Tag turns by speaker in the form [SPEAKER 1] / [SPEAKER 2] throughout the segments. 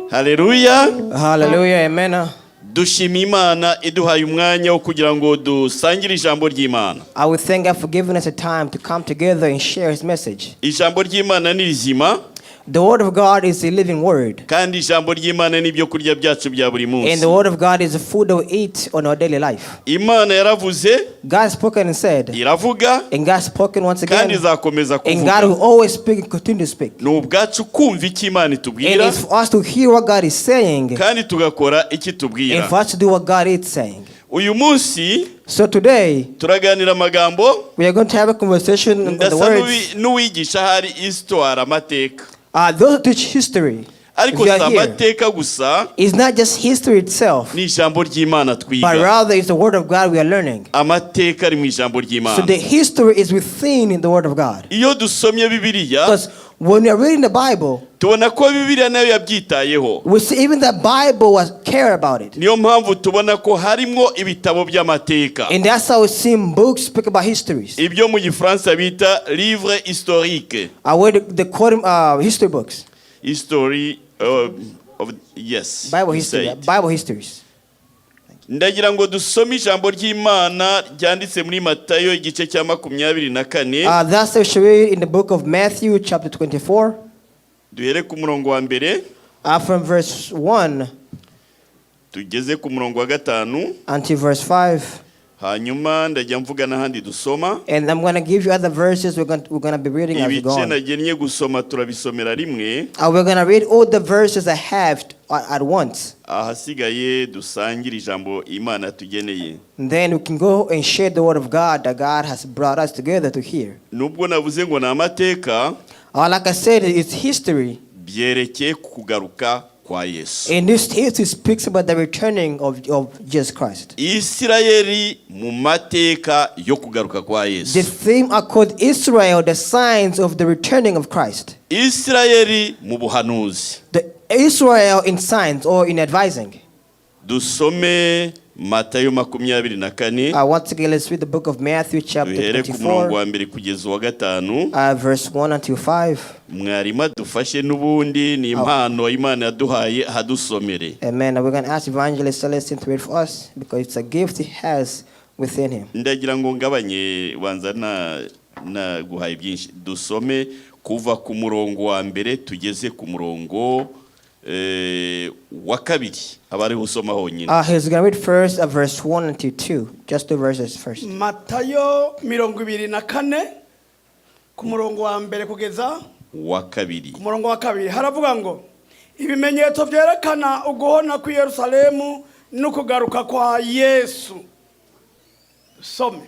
[SPEAKER 1] Hallelujah.
[SPEAKER 2] Hallelujah. Amen.
[SPEAKER 1] Dushima Imana iduhaye umwanya wo kugira ngo dusangire ijambo ry'Imana.
[SPEAKER 2] I would thank God for giving us a time to come together and share His message.
[SPEAKER 1] Ijambo ry'Imana ni rizima.
[SPEAKER 2] The word of God is a living word.
[SPEAKER 1] Kandi ijambo ry'Imana ni byo kurya byacu bya buri munsi.
[SPEAKER 2] And the word of God is the food that we eat on our daily life.
[SPEAKER 1] Imana yaravuze.
[SPEAKER 2] God spoken and said.
[SPEAKER 1] Iravuga.
[SPEAKER 2] And God spoken once again.
[SPEAKER 1] Kandi izakomeza kuvuga.
[SPEAKER 2] And God will always speak and continue to speak.
[SPEAKER 1] Ni ubwacu kumva icyo Imana itubwira.
[SPEAKER 2] And it's for us to hear what God is saying.
[SPEAKER 1] Kandi tugakora icyo itubwira.
[SPEAKER 2] And for us to do what God is saying.
[SPEAKER 1] Uyu munsi
[SPEAKER 2] so today
[SPEAKER 1] turaganira amagambo.
[SPEAKER 2] We are going to have a conversation on the words.
[SPEAKER 1] N'uwigisha hari histoire amateka.
[SPEAKER 2] Those who teach history.
[SPEAKER 1] Ariko samateka gusa.
[SPEAKER 2] It's not just history itself.
[SPEAKER 1] Ni ijambo ry'Imana twiga.
[SPEAKER 2] But rather it's the word of God we are learning.
[SPEAKER 1] Amateka ari mu ijambo ry'Imana.
[SPEAKER 2] So the history is within in the word of God.
[SPEAKER 1] Iyo dusomye Bibiliya.
[SPEAKER 2] Because when we are reading the Bible,
[SPEAKER 1] tubona ko Bibiliya nayo yabyitayeho.
[SPEAKER 2] We see even the Bible was care about it.
[SPEAKER 1] Niyo mpamvu tubona ko harimo ibitabo by'amateka.
[SPEAKER 2] And that's how we see books speak about histories.
[SPEAKER 1] Ibyo mu Gifaransa bita livre historique.
[SPEAKER 2] They call them history books.
[SPEAKER 1] History of yes.
[SPEAKER 2] Bible history. Bible histories.
[SPEAKER 1] Ndagira ngo dusome ijambo ry'Imana ryanditse muri Matayo igice cya 24.
[SPEAKER 2] That's the story in the book of Matthew chapter 24.
[SPEAKER 1] Duhere ku murongo wa mbere.
[SPEAKER 2] From verse 1.
[SPEAKER 1] Tugeze ku murongo wa 5.
[SPEAKER 2] Until verse 5.
[SPEAKER 1] Hanyuma ndajya mvuga n'ahandi dusoma.
[SPEAKER 2] And I'm going to give you other verses we're going to be reading as we go on.
[SPEAKER 1] Ibice nagennye gusoma turabisomera rimwe.
[SPEAKER 2] We're going to read all the verses I have at once.
[SPEAKER 1] Ahasigaye dusangire ijambo Imana tugeneye.
[SPEAKER 2] Then we can go and share the word of God that God has brought us together to hear.
[SPEAKER 1] Nubwo navuze ngo na amateka.
[SPEAKER 2] Like I said, it's history.
[SPEAKER 1] Byerekeye kugaruka kwa Yesu.
[SPEAKER 2] And this history speaks about the returning of Jesus Christ.
[SPEAKER 1] Israeli mu mateka yo kugaruka kwa Yesu.
[SPEAKER 2] The theme are called Israel, the signs of the returning of Christ.
[SPEAKER 1] Israeli mu buhanuzi.
[SPEAKER 2] The Israel in signs or in advising.
[SPEAKER 1] Dusome Matayo 24.
[SPEAKER 2] Once again, let's read the book of Matthew chapter 24. Verse 1 until 5.
[SPEAKER 1] Mwarima dufashe nubundi ni impano Imana yaduhaye hadusomere.
[SPEAKER 2] Amen. We're going to ask Evangelist Celestine to read for us because it's a gift he has within him.
[SPEAKER 1] Ndagira ngo ngabanye wanza na guhaye byinshi. Dusome kuva ku murongo wa mbere tugeze ku murongo wa kabiri. Abari usoma honyine.
[SPEAKER 2] He's going to read first verse 1 until 2. Just two verses first.
[SPEAKER 3] Matayo 24 ku murongo wa mbere kugeza
[SPEAKER 1] wa kabiri.
[SPEAKER 3] Ku murongo wa kabiri haravuga ngo ibimenyetso byerekana uguhona ku Yerusalemu no kugaruka kwa Yesu. Some.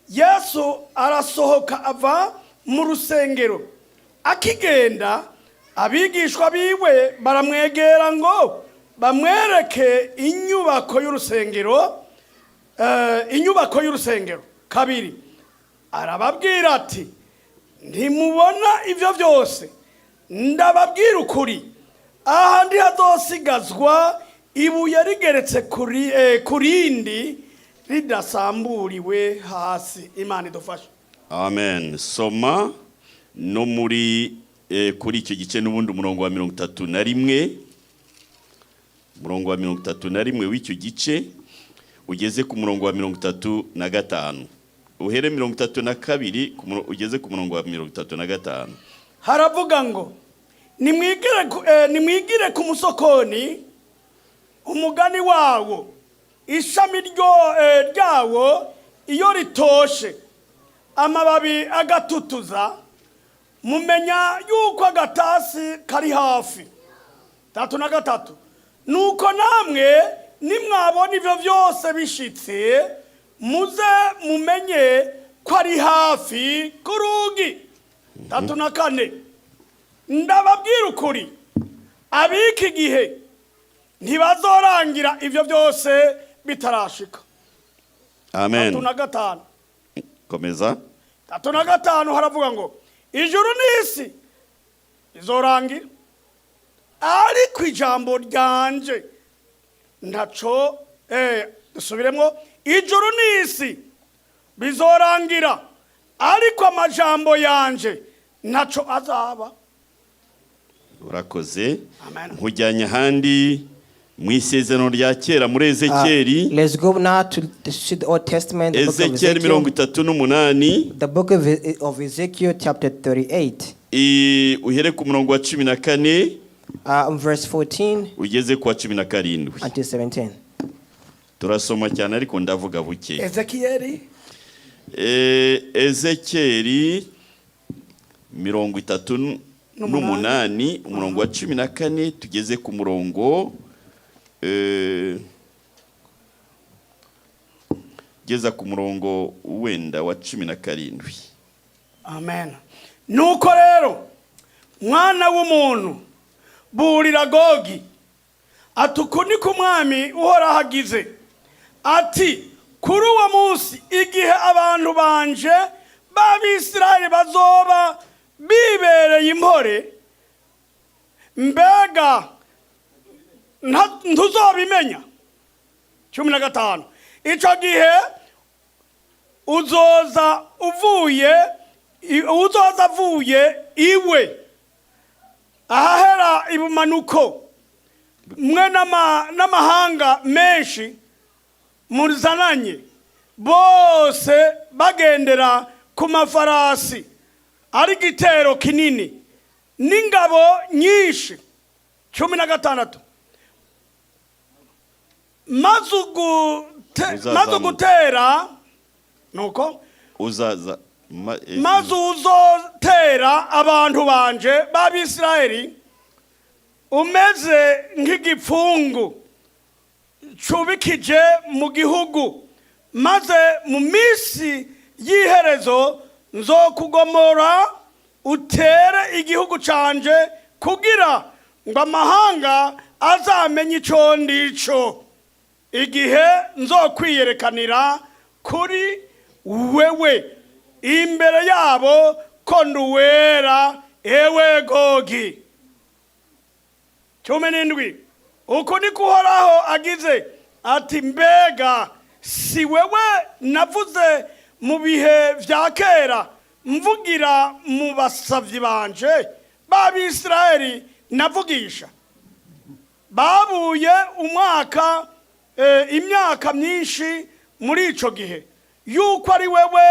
[SPEAKER 3] Yesu arasohoka ava mu rusengero. Akigenda abigishwa biwe baramwegera ngo bamwereke inyubako y'urusengero. Kabiri arababwira ati ntimubona ivyo byose, ndababwira ukuri, ahandi hazosigazwa ibuye rigeretse kurindi ridasamburiwe hasi. Imana idufashe.
[SPEAKER 1] Amen. Soma no muri kuri icyo gice n'ubundi umurongo wa 31. Umurongo wa 31 w'icyo gice ugeze ku murongo wa 35. Uhere 32 ugeze ku murongo wa 35.
[SPEAKER 3] Haravuga ngo nimwigire ku musokoni umugani wawo, ishami ryawo iyo ritoshe amababi agatutuza, mumenya yuko agatasi kari hafi. 3. Nuko namwe nimwabona ivyo byose bishitse, muze mumenye ko ari hafi kurugi. 3. Ndababwira ukuri, abiki gihe ntibazorangira ivyo byose bitarashika.
[SPEAKER 1] Amen.
[SPEAKER 3] 3.
[SPEAKER 1] Komeza.
[SPEAKER 3] 3 haravuga ngo ijuru n'isi izorangira, ariko ijambo ryanje ntaco dusubiremo, ijuru n'isi bizorangira ariko amajambo yanje ntaco azaba.
[SPEAKER 1] urakoze.
[SPEAKER 3] Amen.
[SPEAKER 1] Nkujyanye ahandi mu isezerano rya kera muri Ezechiel.
[SPEAKER 2] Let's go now to the Old Testament, the book of
[SPEAKER 1] Ezechiel
[SPEAKER 2] Ezekiel.
[SPEAKER 1] 38.
[SPEAKER 2] The book of Ezekiel chapter 38.
[SPEAKER 1] Uhere ku murongo wa 14.
[SPEAKER 2] Verse 14
[SPEAKER 1] ugeze ku wa 17.
[SPEAKER 2] until 17.
[SPEAKER 1] Turasoma cyane ariko ndavuga buke.
[SPEAKER 3] Ezekiel
[SPEAKER 1] Ezechiel 38 umurongo wa 14 tugeze ku murongo geza ku murongo wenda wa 17.
[SPEAKER 3] Amen. Nuko rero mwana w'umuntu burira Gogi atukuni ku mwami uhora hagize ati kuri uwo munsi igihe abantu banje b'Abisirayeli bazoba bibereye impore mbega ntuzobimenya. 15 ico gihe uzoza avuye iwe ahahera ibumanuko mwe n'amahanga menshi muzananye bose bagendera ku mafarasi ari gitero kinini n'ingabo nyinshi. 16 mazugutera nuko
[SPEAKER 1] uzaza
[SPEAKER 3] mazuzotera abantu banje b'Abisirayeli umeze nk'igipfungu cubikije mu gihugu, maze mu misi y'iherezo nzokugomora utere igihugu canje kugira ngo amahanga azamenye ico ndico igihe nzokwiyerekanira kuri wewe imbere yabo ko nduwera ewe Gogi. 17 uko ni kuhoraho agize ati mbega si wewe navuze mu bihe vya kera mvugira mu basavyi banje b'Abisirayeli navugisha babuye imyaka myinshi muri ico gihe yuko ari wewe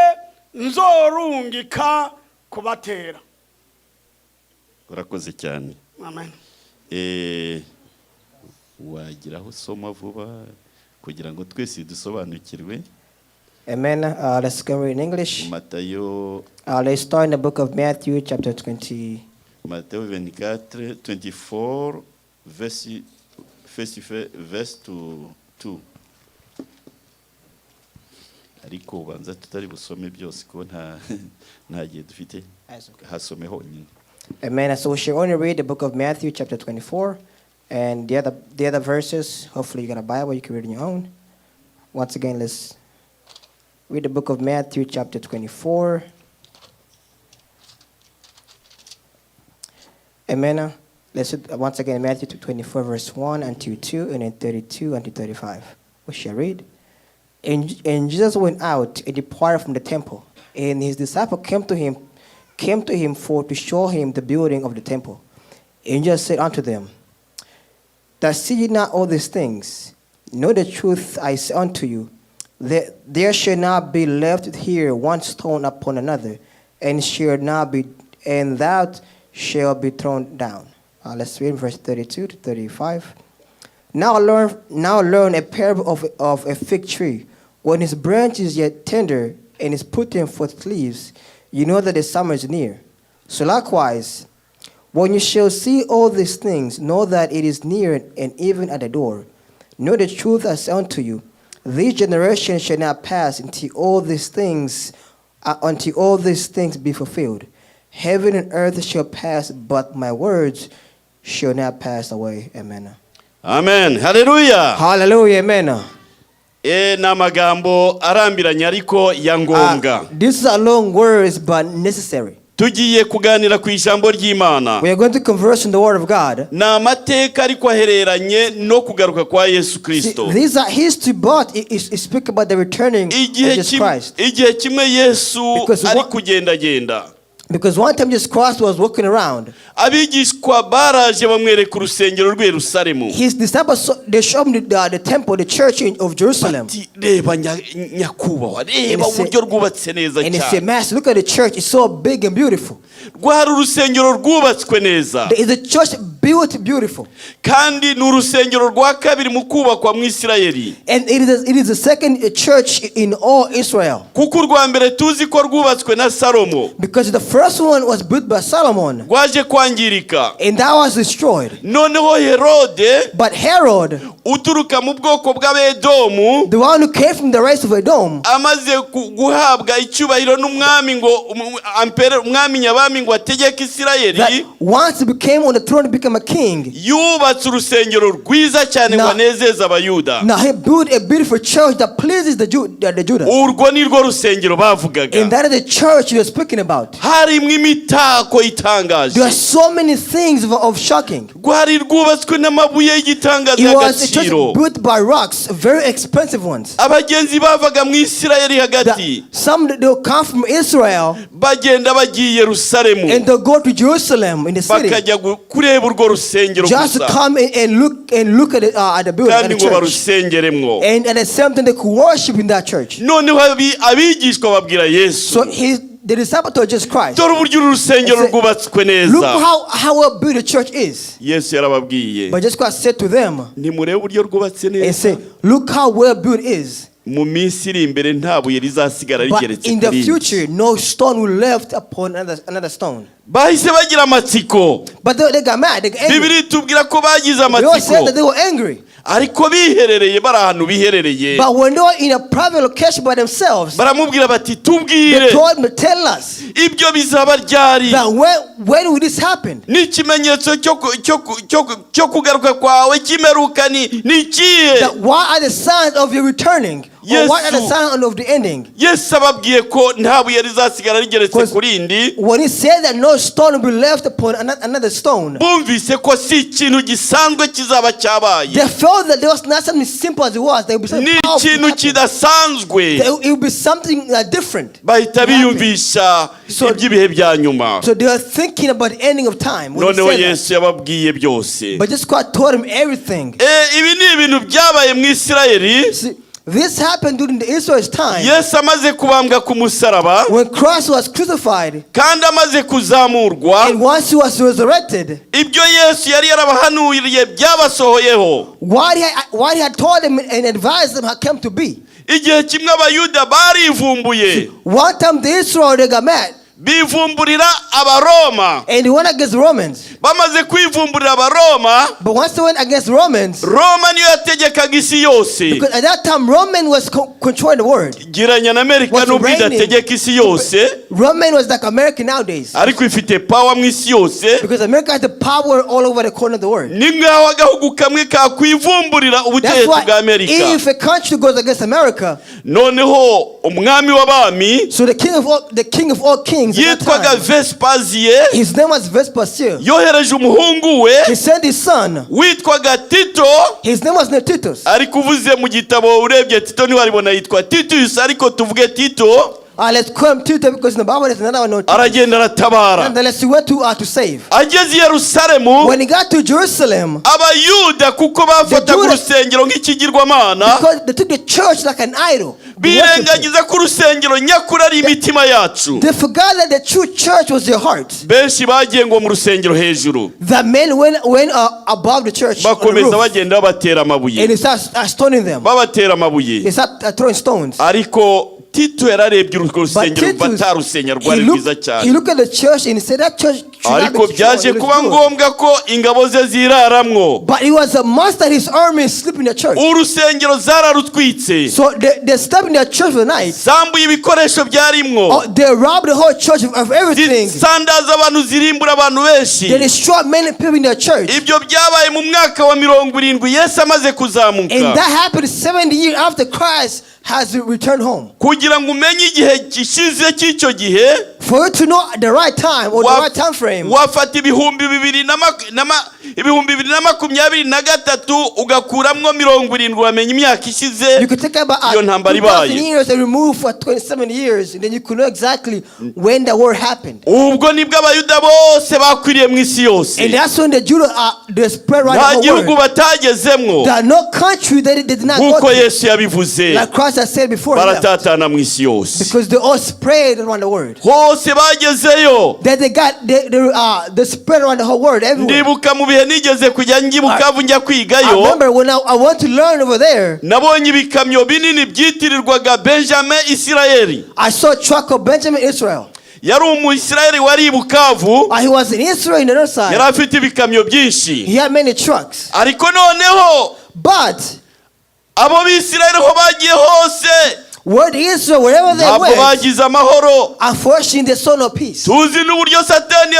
[SPEAKER 3] nzorungika kubatera.
[SPEAKER 1] Urakoze cyane.
[SPEAKER 3] Amen.
[SPEAKER 1] Wagiraho soma vuba kugira ngo twese dusobanukirwe.
[SPEAKER 2] Amen. Let's go in English.
[SPEAKER 1] Matayo.
[SPEAKER 2] Let's start in the book of Matthew chapter 20.
[SPEAKER 1] Matthieu 24 verse 2. Ariko ubanza tutari busome byose ko nta gihe dufite hasome honyine.
[SPEAKER 2] Amen. So we shall only read the book of Matthew chapter 24 and the other verses. Hopefully you got a Bible, you can read on your own. Once again, let's read the book of Matthew chapter 24. Amen. Let's read once again Matthew 24 verse 1 until 2 and then 32 until 35. We shall read. And Jesus went out and departed from the temple, and his disciples came to him for to show him the building of the temple. And Jesus said unto them, that see ye not all these things? Know the truth I say unto you, that there shall not be left here one stone upon another, and that shall be thrown down. Let's read verse 32 to 35. Now learn a parable of a fig tree. When his branch is yet tender and is putting forth leaves, you know that the summer is near. So likewise, when you shall see all these things, know that it is near and even at the door. Know the truth I say unto you, this generation shall not pass until all these things be fulfilled. Heaven and earth shall pass, but my words shall not pass away. Amen.
[SPEAKER 1] Amen. Hallelujah.
[SPEAKER 2] Hallelujah. Amen.
[SPEAKER 1] N'amagambo arambiranye ariko ya ngombwa.
[SPEAKER 2] These are long words but necessary.
[SPEAKER 1] Tugiye kuganira ku ijambo ry'Imana.
[SPEAKER 2] We are going to converse in the word of God.
[SPEAKER 1] Na mateka ariko ahereranye no kugaruka kwa Yesu Kristo.
[SPEAKER 2] These are history, but it speaks about the returning of Jesus Christ.
[SPEAKER 1] Igihe kimwe Yesu ari kugenda.
[SPEAKER 2] Because one time Jesus Christ was walking around.
[SPEAKER 1] abigishwa baraje bamwereka urusengero rw'i Yerusalemu.
[SPEAKER 2] His disciples, they showed him the temple, the church of Jerusalem.
[SPEAKER 1] Reba nyakubahwa, reba uburyo rwubatse neza
[SPEAKER 2] And he said,
[SPEAKER 1] cyane.
[SPEAKER 2] Master, look at the church. It's so big and beautiful.
[SPEAKER 1] Rwari urusengero rwubatswe neza.
[SPEAKER 2] There is a church built beautiful.
[SPEAKER 1] Kandi ni urusengero rwa kabiri mu kubakwa mu Isirayeli.
[SPEAKER 2] And it is the second church in all Israel.
[SPEAKER 1] Kuko urwa mbere tuzi ko rwubatswe na Salomo.
[SPEAKER 2] Because the first one was built by Solomon.
[SPEAKER 1] Rwaje kwangirika.
[SPEAKER 2] And that was destroyed.
[SPEAKER 1] Noneho Herode
[SPEAKER 2] But Herod,
[SPEAKER 1] uturuka mu bwoko bw'Abedomu,
[SPEAKER 2] the one who came from the race of Edom,
[SPEAKER 1] amaze guhabwa icyubahiro n'umwami ngo umwami nyabami ngo ategeke Isirayeli,
[SPEAKER 2] that once he became on the throne, he became a king.
[SPEAKER 1] yubatse urusengero rwiza cyane ngo anezeze Abayuda.
[SPEAKER 2] Now he built a beautiful church that pleases the Judah.
[SPEAKER 1] Urwo ni rwo rusengero bavugaga.
[SPEAKER 2] And that is the church you're speaking about.
[SPEAKER 1] Harimo imitako itangaje.
[SPEAKER 2] There are so many things of shocking.
[SPEAKER 1] Rwari rwubatswe n'amabuye y'igitangaza
[SPEAKER 2] It was a church
[SPEAKER 1] y'agaciro.
[SPEAKER 2] built by rocks, very expensive ones.
[SPEAKER 1] Abagenzi bavaga mu Isirayeli hagati,
[SPEAKER 2] Some they'll come from Israel
[SPEAKER 1] bagenda bagiye Yerusalemu,
[SPEAKER 2] and they'll go to Jerusalem in the city
[SPEAKER 1] bakajya kureba urwo rusengero
[SPEAKER 2] just to
[SPEAKER 1] gusa,
[SPEAKER 2] come and look at the building, at
[SPEAKER 1] kandi
[SPEAKER 2] the
[SPEAKER 1] ngo
[SPEAKER 2] church.
[SPEAKER 1] barusengeremwo.
[SPEAKER 2] And at the same time they could worship in that church.
[SPEAKER 1] Noneho abigishwa babwira Yesu,
[SPEAKER 2] So the disciples told Jesus Christ,
[SPEAKER 1] dore uburyo uru rusengero rwubatswe
[SPEAKER 2] look
[SPEAKER 1] neza.
[SPEAKER 2] how well built the church is.
[SPEAKER 1] Yesu yarababwiye,
[SPEAKER 2] But Jesus Christ said to them
[SPEAKER 1] ntimurebe uburyo rwubatse
[SPEAKER 2] and
[SPEAKER 1] neza,
[SPEAKER 2] said, look how well built it is.
[SPEAKER 1] mu minsi iri imbere nta buye rizasigara
[SPEAKER 2] But
[SPEAKER 1] rigeretse
[SPEAKER 2] in the
[SPEAKER 1] kuri rindi.
[SPEAKER 2] future, no stone will left upon another stone.
[SPEAKER 1] Bahise bagira amatsiko.
[SPEAKER 2] But they got mad. They got angry.
[SPEAKER 1] Bibiri tubwira ko bagize
[SPEAKER 2] They all said
[SPEAKER 1] amatsiko,
[SPEAKER 2] that they were angry.
[SPEAKER 1] ariko biherereye bari ahantu biherereye,
[SPEAKER 2] But when they were in a private location by themselves,
[SPEAKER 1] baramubwira bati
[SPEAKER 2] they
[SPEAKER 1] tubwire
[SPEAKER 2] told him, tell us
[SPEAKER 1] ibyo bizaba ryari,
[SPEAKER 2] that when will this happen?
[SPEAKER 1] n'ikimenyetso cyo kugaruka kwawe kimeruka ni ikihe.
[SPEAKER 2] That what are the signs of your returning? Or what are the
[SPEAKER 1] Yesu-
[SPEAKER 2] signs of the ending?
[SPEAKER 1] Yesu ababwiye ko nta buye rizasigara rigeretse ku rindi.
[SPEAKER 2] When he said that no stone will be left upon another stone,
[SPEAKER 1] Bumvise ko si ikintu gisanzwe kizaba cyabaye,
[SPEAKER 2] they felt that there was not something simple as it was. There would be
[SPEAKER 1] ni
[SPEAKER 2] something powerful
[SPEAKER 1] ikintu
[SPEAKER 2] happening.
[SPEAKER 1] kidasanzwe.
[SPEAKER 2] It would be something different.
[SPEAKER 1] Bahita biyumvisha
[SPEAKER 2] So-
[SPEAKER 1] iby'ibihe bya nyuma.
[SPEAKER 2] So they were thinking about the ending of time. When he
[SPEAKER 1] Noneho
[SPEAKER 2] said that.
[SPEAKER 1] Yesu yababwiye byose.
[SPEAKER 2] But just God told him everything.
[SPEAKER 1] Ibi ni ibintu byabaye mu Isirayeli.
[SPEAKER 2] See, this happened during the Israel's time.
[SPEAKER 1] Yesu amaze kubambwa ku musaraba
[SPEAKER 2] When Christ was crucified
[SPEAKER 1] kandi amaze kuzamurwa,
[SPEAKER 2] and once he was resurrected,
[SPEAKER 1] ibyo Yesu yari yarabahanuriye byabasohoyeho.
[SPEAKER 2] what he had told them and advised them had come to be.
[SPEAKER 1] Igihe kimwe Abayuda barivumbuye,
[SPEAKER 2] One time the Israel, they got mad
[SPEAKER 1] bivumburira Abaroma.
[SPEAKER 2] and they went against the Romans.
[SPEAKER 1] Bamaze kwivumburira Abaroma,
[SPEAKER 2] But once they went against Romans,
[SPEAKER 1] Roma niyo yategekaga isi yose.
[SPEAKER 2] because at that time Roman was controlling the world.
[SPEAKER 1] Giranya na Amerika
[SPEAKER 2] Was
[SPEAKER 1] nubwo
[SPEAKER 2] reigning.
[SPEAKER 1] idategeka isi yose,
[SPEAKER 2] Roman was like America nowadays.
[SPEAKER 1] ariko ifite power mu isi yose.
[SPEAKER 2] Because America has the power all over the corner of the world.
[SPEAKER 1] Ni ngaho agahugu kamwe kakwivumburira
[SPEAKER 2] That's
[SPEAKER 1] ubutegetsi
[SPEAKER 2] why
[SPEAKER 1] bwa Amerika.
[SPEAKER 2] if a country goes against America,
[SPEAKER 1] Noneho umwami w'abami
[SPEAKER 2] so the king of all kings at that
[SPEAKER 1] yitwaga
[SPEAKER 2] time,
[SPEAKER 1] Vespasiye
[SPEAKER 2] his name was Vespasian.
[SPEAKER 1] yohereje umuhungu we
[SPEAKER 2] He sent his son.
[SPEAKER 1] witwaga Tito,
[SPEAKER 2] His name was not Titus.
[SPEAKER 1] ariko uvuze mu gitabo urebye Tito ntiwaribona yitwa Titus, ariko tuvuge Tito.
[SPEAKER 2] Let's call him Titus because in the Bible there's another one. No Titus.
[SPEAKER 1] Aragenda aratabara.
[SPEAKER 2] Nonetheless, he went to save.
[SPEAKER 1] Ageze i Yerusalemu,
[SPEAKER 2] When he got to Jerusalem,
[SPEAKER 1] Abayuda kuko bafataga
[SPEAKER 2] Judas-
[SPEAKER 1] urusengero nk'ikigirwamana,
[SPEAKER 2] because they took the church like an idol, they worshipped it.
[SPEAKER 1] birengagiza ko urusengero nyakuri ari imitima yacu.
[SPEAKER 2] They forgot that the true church was their heart.
[SPEAKER 1] Benshi bagiye ngo mu rusengero hejuru,
[SPEAKER 2] The men went above the church on the
[SPEAKER 1] bakomeza
[SPEAKER 2] roof,
[SPEAKER 1] bagenda babatera
[SPEAKER 2] and
[SPEAKER 1] amabuye,
[SPEAKER 2] they started stoning them.
[SPEAKER 1] babatera amabuye.
[SPEAKER 2] They started throwing stones.
[SPEAKER 1] Ariko Tito yararebye urwo
[SPEAKER 2] But
[SPEAKER 1] rusengero
[SPEAKER 2] Titus,
[SPEAKER 1] mva rusenya
[SPEAKER 2] he
[SPEAKER 1] rwari rwiza
[SPEAKER 2] looked
[SPEAKER 1] cyane,
[SPEAKER 2] at the church and he said that church should not
[SPEAKER 1] ariko
[SPEAKER 2] be
[SPEAKER 1] byaje
[SPEAKER 2] destroyed. It
[SPEAKER 1] kuba
[SPEAKER 2] is good.
[SPEAKER 1] ngombwa ko ingabo ze ziraramwo.
[SPEAKER 2] But it was a must that his army sleep in the church.
[SPEAKER 1] Urusengero zararutwitse,
[SPEAKER 2] So they slept in the church for the night.
[SPEAKER 1] zambuye ibikoresho byarimwo,
[SPEAKER 2] They robbed the whole church of everything.
[SPEAKER 1] zisandaza abantu, zirimbura abantu benshi.
[SPEAKER 2] They destroyed many people in the church.
[SPEAKER 1] Ibyo byabaye mu mwaka wa 70 Yesu amaze
[SPEAKER 2] And
[SPEAKER 1] kuzamuka.
[SPEAKER 2] that happened 70 years after Christ has returned home.
[SPEAKER 1] kugira ngo umenye igihe gishize cy'icyo gihe,
[SPEAKER 2] For you to know the right time or the right time frame,
[SPEAKER 1] wafata ibihumbi 2023 ugakuramwo 70 wamenya imyaka ishize.
[SPEAKER 2] you could take about
[SPEAKER 1] iyo ntambara
[SPEAKER 2] 2,000
[SPEAKER 1] ibaye.
[SPEAKER 2] years and remove for 27 years, and then you could know exactly when the war happened.
[SPEAKER 1] Ubwo nibwo abayuda bose bakwiriye mu isi yose.
[SPEAKER 2] And that's when the Judah they spread right
[SPEAKER 1] nta
[SPEAKER 2] the
[SPEAKER 1] gihugu
[SPEAKER 2] word.
[SPEAKER 1] batagezemwo.
[SPEAKER 2] There are no country that it did not go
[SPEAKER 1] Nkuko
[SPEAKER 2] to.
[SPEAKER 1] Yesu yabivuze,
[SPEAKER 2] Like Christ has said before, he left.
[SPEAKER 1] baratatana mu isi yose.
[SPEAKER 2] Because they all spread around the word.
[SPEAKER 1] Hose bagezeyo.
[SPEAKER 2] That they spread around the whole world everywhere.
[SPEAKER 1] Ndibuka mu bihe nigeze kujya ngibukavu njya
[SPEAKER 2] I
[SPEAKER 1] kwigayo,
[SPEAKER 2] remember when I want to learn over there,
[SPEAKER 1] nabonye ibikamyo binini byitirirwaga Benjamin Isirayeli.
[SPEAKER 2] I saw a truck of Benjamin Israel.
[SPEAKER 1] Yari umu-Isirayeli wari Bukavu,
[SPEAKER 2] He was in Israel on the other
[SPEAKER 1] yari
[SPEAKER 2] side.
[SPEAKER 1] afite ibikamyo byinshi.
[SPEAKER 2] He had many trucks.
[SPEAKER 1] Ariko noneho
[SPEAKER 2] But
[SPEAKER 1] abo b'Isirayeli ho bagiye hose
[SPEAKER 2] where Israel, wherever they
[SPEAKER 1] ntabwo
[SPEAKER 2] went,
[SPEAKER 1] bagize amahoro.
[SPEAKER 2] unfortunately they saw no peace.
[SPEAKER 1] Tuzi n'uburyo Satani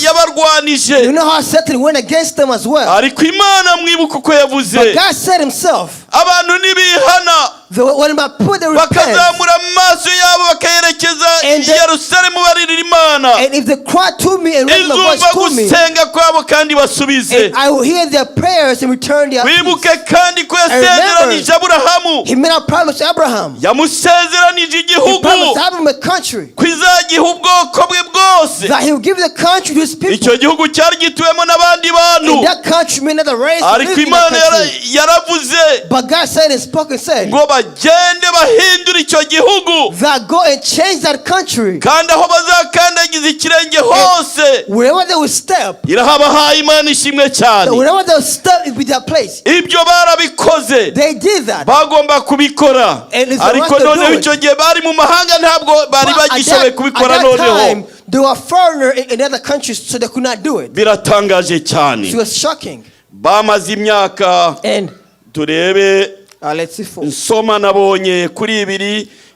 [SPEAKER 1] yabarwanije,
[SPEAKER 2] You know how Satan went against them as well.
[SPEAKER 1] ariko Imana mwibuka uko
[SPEAKER 2] But
[SPEAKER 1] yavuze,
[SPEAKER 2] God said himself,
[SPEAKER 1] abantu nibihana
[SPEAKER 2] when I put the repent,
[SPEAKER 1] bakazamura amaso yabo bakayerekeza i Yerusalemu baririra Imana,
[SPEAKER 2] and if they cry to me and raise my voice
[SPEAKER 1] izumva
[SPEAKER 2] to me,
[SPEAKER 1] gusenga kwabo kandi basubize.
[SPEAKER 2] and I will hear their prayers and return their peace.
[SPEAKER 1] Wibuke kandi ko yasezeranije Aburahamu,
[SPEAKER 2] He made a promise to Abraham.
[SPEAKER 1] yamusezeranije
[SPEAKER 2] He
[SPEAKER 1] igihugu
[SPEAKER 2] promised Abraham a country,
[SPEAKER 1] ko izagiha ubwoko bwe bwose.
[SPEAKER 2] that he will give the country to his people.
[SPEAKER 1] Icyo gihugu cyari gituwemo n'abandi bantu,
[SPEAKER 2] In that country, many other race
[SPEAKER 1] ariko
[SPEAKER 2] lived in
[SPEAKER 1] Imana
[SPEAKER 2] that country.
[SPEAKER 1] yaravuze
[SPEAKER 2] But God said and spoke and said,
[SPEAKER 1] ngo bagende bahindura icyo gihugu,
[SPEAKER 2] that go and change that country.
[SPEAKER 1] kandi aho bazakandagiza ikirenge hose
[SPEAKER 2] Wherever they will step,
[SPEAKER 1] irahabahaye. Imana ishimwe cyane.
[SPEAKER 2] wherever they will step will be their place.
[SPEAKER 1] Ibyo barabikoze,
[SPEAKER 2] They did that.
[SPEAKER 1] bagomba kubikora,
[SPEAKER 2] And it's the
[SPEAKER 1] ariko
[SPEAKER 2] right to
[SPEAKER 1] noneho
[SPEAKER 2] do it.
[SPEAKER 1] icyo gihe bari mu mahanga ntabwo bari
[SPEAKER 2] But
[SPEAKER 1] bagishoboye
[SPEAKER 2] at
[SPEAKER 1] kubikora.
[SPEAKER 2] that
[SPEAKER 1] Noneho
[SPEAKER 2] time, they were foreigners in other countries, so they could not do it.
[SPEAKER 1] biratangaje cyane.
[SPEAKER 2] So it was shocking.
[SPEAKER 1] Bamaze imyaka,
[SPEAKER 2] And
[SPEAKER 1] turebe,
[SPEAKER 2] let's see, for
[SPEAKER 1] nsoma nabonye kuri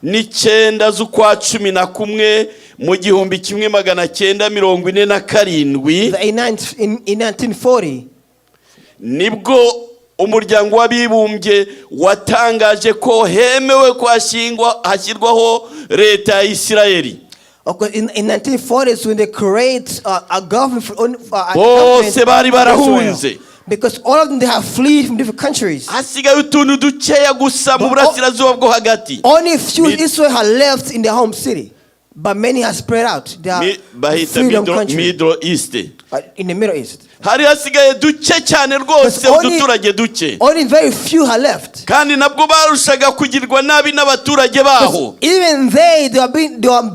[SPEAKER 1] 29 z'ukwa 11 mu 1947
[SPEAKER 2] in 1940,
[SPEAKER 1] nibwo umuryango w'abibumbye watangaje ko hemewe hashyirwaho leta ya Isirayeli.
[SPEAKER 2] in 1940s when they create a government for
[SPEAKER 1] Bose bari
[SPEAKER 2] Israel.
[SPEAKER 1] barahunze,
[SPEAKER 2] Because all of them, they have fled from different countries.
[SPEAKER 1] hasigaye utuntu dukeya gusa mu burasirazuba bwo hagati.
[SPEAKER 2] Only a few Israel have left in their home city, but many have spread out. They are
[SPEAKER 1] Bahita
[SPEAKER 2] freedom country
[SPEAKER 1] Middle East.
[SPEAKER 2] in the Middle East.
[SPEAKER 1] Hari hasigaye duke cyane rwose, uduturage duke,
[SPEAKER 2] Only very few have left.
[SPEAKER 1] kandi nabwo barushaga kugirwa nabi n'abaturage baho.
[SPEAKER 2] Even they are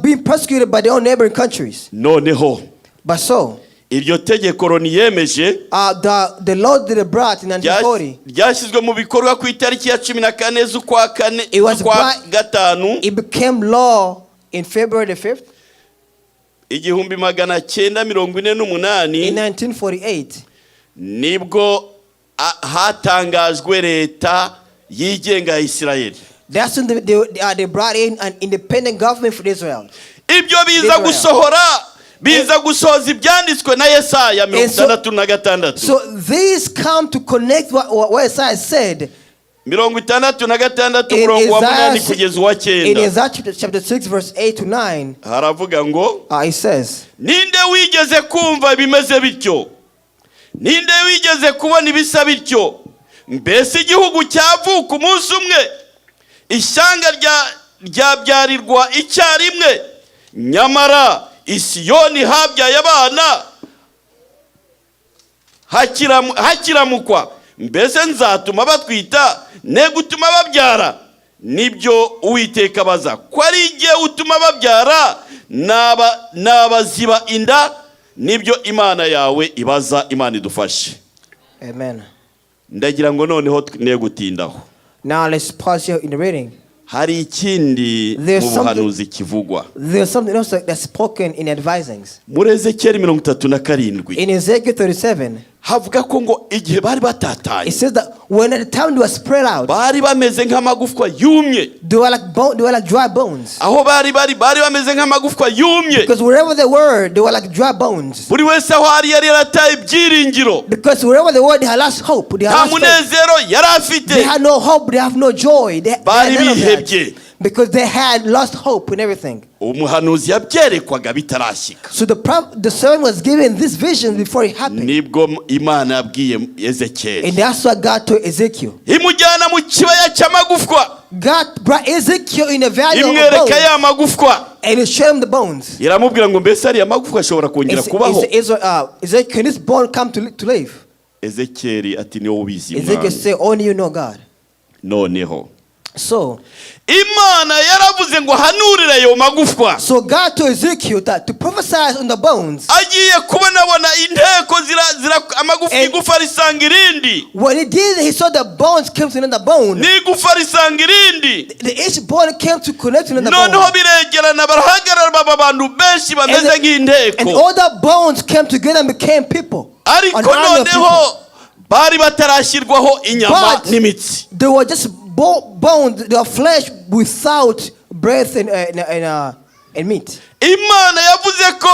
[SPEAKER 2] being persecuted by their own neighboring countries.
[SPEAKER 1] Noneho
[SPEAKER 2] But so,
[SPEAKER 1] iryo tegeko Loni yemeje
[SPEAKER 2] the law that they brought in 1940,
[SPEAKER 1] ryashyizwe mu bikorwa ku itariki ya 14 z'ukwa gatanu,
[SPEAKER 2] it became law in February the 5th,
[SPEAKER 1] 1948.
[SPEAKER 2] in 1948.
[SPEAKER 1] Nibwo hatangajwe leta yigenga ya Isirayeli.
[SPEAKER 2] That's when they brought in an independent government for Israel.
[SPEAKER 1] Ibyo biza gusohora, biza gusoza ibyanditswe na Yesaya 66.
[SPEAKER 2] So these come to connect what Isaiah said.
[SPEAKER 1] 66 umurongo wa 8 kugeza wa 9.
[SPEAKER 2] In Isaiah chapter 6 verse 8 to 9,
[SPEAKER 1] haravuga ngo,
[SPEAKER 2] it says,
[SPEAKER 1] ninde wigeze kumva bimeze bityo? Ninde wigeze kubona ibisa bityo? Mbese igihugu cyavuka umunsi umwe, ishyanga ryabyarirwa icyarimwe, nyamara Isiyoni habyaye abana hakiramukwa. Mbese nzatuma batwita, ne gutuma babyara? Nibyo Uwiteka abaza, ko ari jye utuma babyara n'abaziba inda? Nibyo Imana yawe ibaza. Imana idufashe.
[SPEAKER 2] Amen.
[SPEAKER 1] Ndagira ngo noneho ne gutindaho.
[SPEAKER 2] Now let's pause here in the reading.
[SPEAKER 1] Hari ikindi mu buhanuzi kivugwa.
[SPEAKER 2] There's something else that's spoken in advisings.
[SPEAKER 1] Muri Ezechiel 37.
[SPEAKER 2] In Ezekiel 37,
[SPEAKER 1] havuga ko ngo igihe bari batatanye,
[SPEAKER 2] it says that when at the time they were spread out,
[SPEAKER 1] bari bameze nk'amagufwa yumye.
[SPEAKER 2] they were like dry bones.
[SPEAKER 1] Aho bari bameze nk'amagufwa yumye.
[SPEAKER 2] Because wherever they were like dry bones.
[SPEAKER 1] Buri wese aho ari yari yarataye ibyiringiro.
[SPEAKER 2] Because wherever they were, they had lost hope. They had
[SPEAKER 1] nta munezero yari afite.
[SPEAKER 2] They had no hope. They have no joy.
[SPEAKER 1] Bari bihebye.
[SPEAKER 2] Because they had lost hope in everything.
[SPEAKER 1] Umuhanuzi yabyerekwaga bitarashyika.
[SPEAKER 2] So the servant was given this vision before it happened.
[SPEAKER 1] Nibwo Imana yabwiye Ezechias.
[SPEAKER 2] And that's what God told Ezekiel.
[SPEAKER 1] Imujyana mu kibaya cy'amagufwa.
[SPEAKER 2] God brought Ezekiel in a valley of
[SPEAKER 1] imwereka ya magufwa.
[SPEAKER 2] And he showed him the bones.
[SPEAKER 1] Iramubwira ngo mbese ari amagufwa ashobora kongera kubaho.
[SPEAKER 2] Ezekiel, can this bone come to live?
[SPEAKER 1] Ezekiel ati niwo ubizi.
[SPEAKER 2] Ezekiel said, only you know God.
[SPEAKER 1] Noneho.
[SPEAKER 2] So
[SPEAKER 1] Imana yaravuze ngo hanurire yo magufwa.
[SPEAKER 2] So God told Ezekiel that to prophesy on the bones.
[SPEAKER 1] Agiye kubona inteko zira amagufwa igufa risanga irindi.
[SPEAKER 2] When he did, he saw the bones came to another bone.
[SPEAKER 1] Ni igufa risanga irindi.
[SPEAKER 2] Each bone came to connect to another bone.
[SPEAKER 1] Noneho biregerana barahagarara babantu benshi bameze nk'inteko.
[SPEAKER 2] And all the bones came together and became people.
[SPEAKER 1] Ariko noneho bari batarashyirwaho inyama n'imitsi.
[SPEAKER 2] They were just bones, they were flesh without breath and meat.
[SPEAKER 1] Imana yavuze ko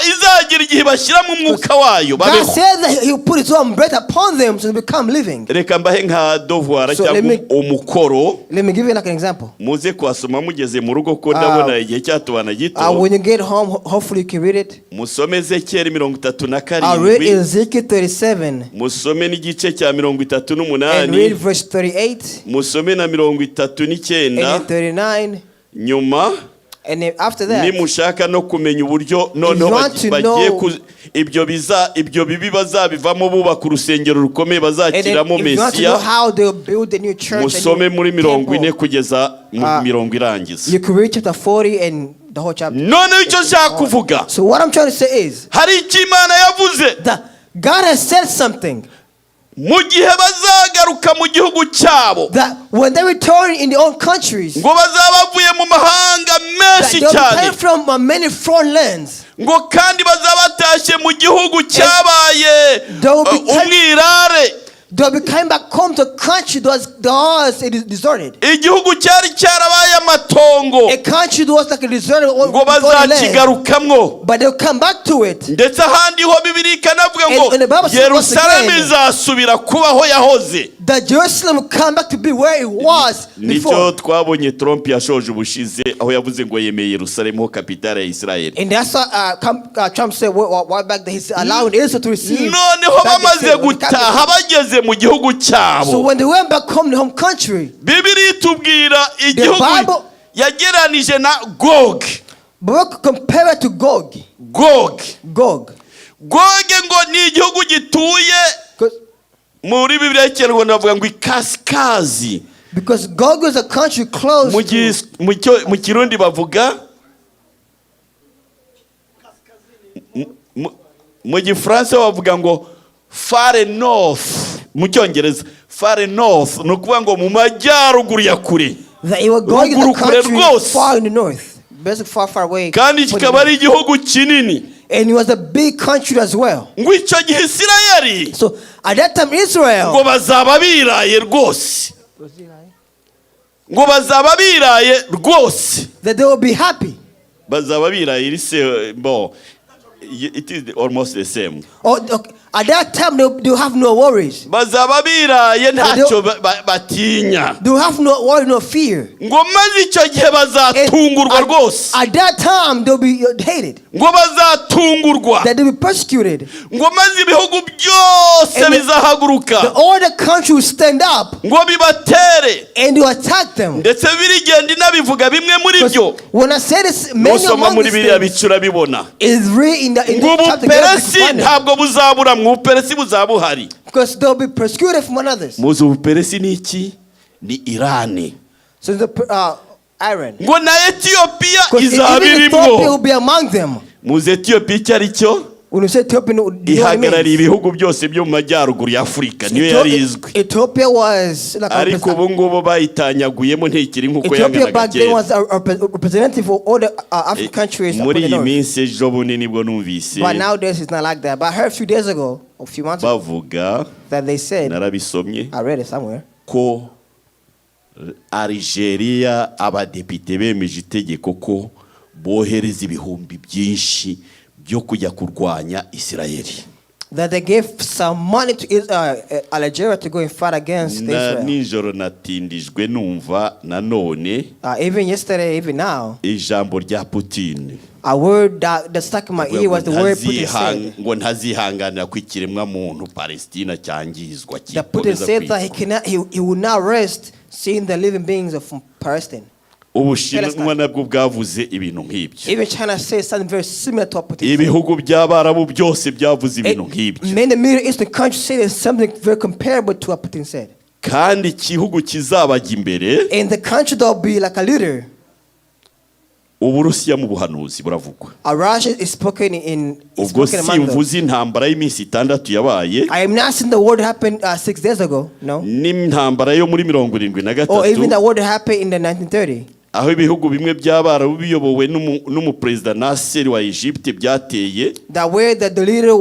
[SPEAKER 1] izagira igihe bashyira mu mwuka wayo babeho.
[SPEAKER 2] God said that he will put his own breath upon them to become living.
[SPEAKER 1] Reka mbahe nka devoir cyangwa umukoro.
[SPEAKER 2] Let me give you like an example.
[SPEAKER 1] Muze kwasoma mugeze mu rugo ko ndabona igihe cyatubana gito.
[SPEAKER 2] When you get home, hopefully you can read it.
[SPEAKER 1] Musome Ezechiel 37.
[SPEAKER 2] I'll read Ezekiel 37.
[SPEAKER 1] Musome n'igice cya 38.
[SPEAKER 2] And read verse 38.
[SPEAKER 1] Musome na 39.
[SPEAKER 2] And 39.
[SPEAKER 1] Nyuma.
[SPEAKER 2] And after that,
[SPEAKER 1] nimushaka no kumenya uburyo noneho bagiye ibyo bibi bazabivamo bubaka urusengero rukomeye bazakiramo Mesiya. Musome muri 40 kugeza 40 irangiza.
[SPEAKER 2] You can read chapter 40 and the whole chapter.
[SPEAKER 1] Noneho icyo nshaka kuvuga.
[SPEAKER 2] So what I'm trying to say is,
[SPEAKER 1] hari icyo Imana yavuze.
[SPEAKER 2] That God has said something.
[SPEAKER 1] Mu gihe bazagaruka mu gihugu cyabo,
[SPEAKER 2] that when they return in their own countries,
[SPEAKER 1] ngo bazabavuye mu mahanga menshi cyane,
[SPEAKER 2] they from many foreign lands,
[SPEAKER 1] ngo kandi bazabatashye mu gihugu cyabaye umwirare.
[SPEAKER 2] They'll be coming back home to a country that was deserted.
[SPEAKER 1] Igihugu cyari cyarabaye amatongo.
[SPEAKER 2] A country that was like a deserted land.
[SPEAKER 1] Ngo bazakigarukamwo.
[SPEAKER 2] But they'll come back to it.
[SPEAKER 1] Ndetse ahandi ho Bibiliya ikanavuga ngo Yerusalemu izasubira kubaho yahoze.
[SPEAKER 2] That Jerusalem will come back to be where it was before.
[SPEAKER 1] Nicyo twabonye Trump yashoje ubushize aho yavuze ngo yemeye Yerusalemu ho kapitale ya Israel.
[SPEAKER 2] And that's what Trump said why back that he's allowing Israel to receive.
[SPEAKER 1] Noneho bamaze gutaha bageze mu gihugu cyabo.
[SPEAKER 2] So when they went back home, the home country,
[SPEAKER 1] Bibiliya itubwira igihugu yageranije na Gog.
[SPEAKER 2] But compare it to Gog.
[SPEAKER 1] Gog
[SPEAKER 2] ngo
[SPEAKER 1] ni igihugu gituye muri Bibiliya y'Ikinyarwanda bavuga ngo ikasikazi.
[SPEAKER 2] Because Gog is a country close
[SPEAKER 1] mu Kirundi bavuga mu Gifaransa bavuga ngo far north. Mu Cyongereza far north no kuvuga ngo mu majyaruguru ya kure.
[SPEAKER 2] That you were going to the country far in the north, basically far away.
[SPEAKER 1] Kandi kikaba ari igihugu kinini.
[SPEAKER 2] And it was a big country as well.
[SPEAKER 1] Ngo icyo gihe Isirayeli.
[SPEAKER 2] So at that time Israel.
[SPEAKER 1] Ngo bazaba biraye rwose. Ngo bazaba biraye rwose.
[SPEAKER 2] That they will be happy.
[SPEAKER 1] Bazaba biraye it is almost the same.
[SPEAKER 2] Okay. At that time, they will have no worries.
[SPEAKER 1] Bazaba biraye ntacyo batinya.
[SPEAKER 2] They will have no worry, no fear.
[SPEAKER 1] Ngo maze icyo gihe bazatungurwa rwose.
[SPEAKER 2] At that time, they will be hated.
[SPEAKER 1] Ngo bazatungurwa.
[SPEAKER 2] That they will be persecuted.
[SPEAKER 1] Ngo maze ibihugu byose bizahaguruka.
[SPEAKER 2] All the country will stand up.
[SPEAKER 1] Ngo bibatere.
[SPEAKER 2] And they will attack them.
[SPEAKER 1] Ndetse birigenda inabivuga bimwe muri byo.
[SPEAKER 2] When I say this, many among
[SPEAKER 1] these things
[SPEAKER 2] is really in the chapter.
[SPEAKER 1] Ntabwo buzabura Ubuperesi buzabuhari.
[SPEAKER 2] Because they'll be persecuted from others.
[SPEAKER 1] Muzi ubuperesi ni iki? Ni Irani.
[SPEAKER 2] So the Iran.
[SPEAKER 1] Ngo na Ethiopia
[SPEAKER 2] izabirimo. Ethiopia will be among them.
[SPEAKER 1] Muzi Ethiopia icyo ari cyo?
[SPEAKER 2] When you say Ethiopian, do you know what it
[SPEAKER 1] ihagarariye
[SPEAKER 2] means?
[SPEAKER 1] ibihugu byose byo mu majyaruguru ya Afurika niyo yarizwe.
[SPEAKER 2] Ethiopia was like
[SPEAKER 1] ariko ubu ngubu bayitanyaguyemo ntikiri nkuko
[SPEAKER 2] Ethiopia back then
[SPEAKER 1] yanganaga.
[SPEAKER 2] was a representative of all the African countries.
[SPEAKER 1] Muri iyi minsi ejo bundi nibwo numvise
[SPEAKER 2] But nowadays it's not like that. But I heard a few days ago, a few months ago,
[SPEAKER 1] bavuga
[SPEAKER 2] that they said,
[SPEAKER 1] narabisomye
[SPEAKER 2] I read it somewhere,
[SPEAKER 1] ko Algeria abadepite bemeje itegeko ko bohereza ibihumbi byinshi byo kujya kurwanya Isirayeli.
[SPEAKER 2] that they gave some money to Algeria to go and fight against Israel.
[SPEAKER 1] Nijoro natindijwe numva nanone
[SPEAKER 2] Even yesterday, even now,
[SPEAKER 1] ijambo rya Putin.
[SPEAKER 2] a word that stuck in my ear was the word Putin said.
[SPEAKER 1] ngo ntazihanganira ko ikiremwa muntu Palestina cyangizwa.
[SPEAKER 2] That Putin said that he will not rest seeing the living beings of Palestine.
[SPEAKER 1] Ubushinwa nabwo bwavuze ibintu nk'ibyo.
[SPEAKER 2] Even China says something very similar to what Putin said.
[SPEAKER 1] Ibihugu by'Abarabu byose byavuze ibintu nk'ibyo.
[SPEAKER 2] Many Middle Eastern countries say something very comparable to what Putin said.
[SPEAKER 1] Kandi igihugu kizabajya imbere.
[SPEAKER 2] And the country that will be like a leader.
[SPEAKER 1] Uburusiya mu buhanuzi buravugwa.
[SPEAKER 2] Russia is spoken in.
[SPEAKER 1] Ubwo simvuze intambara y'iminsi 6 yabaye.
[SPEAKER 2] I am not saying the word happened 6 days ago. No.
[SPEAKER 1] N'intambara yo muri 73.
[SPEAKER 2] Or even the word happened in the 1930.
[SPEAKER 1] Aho ibihugu bimwe by'Abarabu biyobowe n'umuperezida Nasser wa Egypte byateye.
[SPEAKER 2] That way that the leader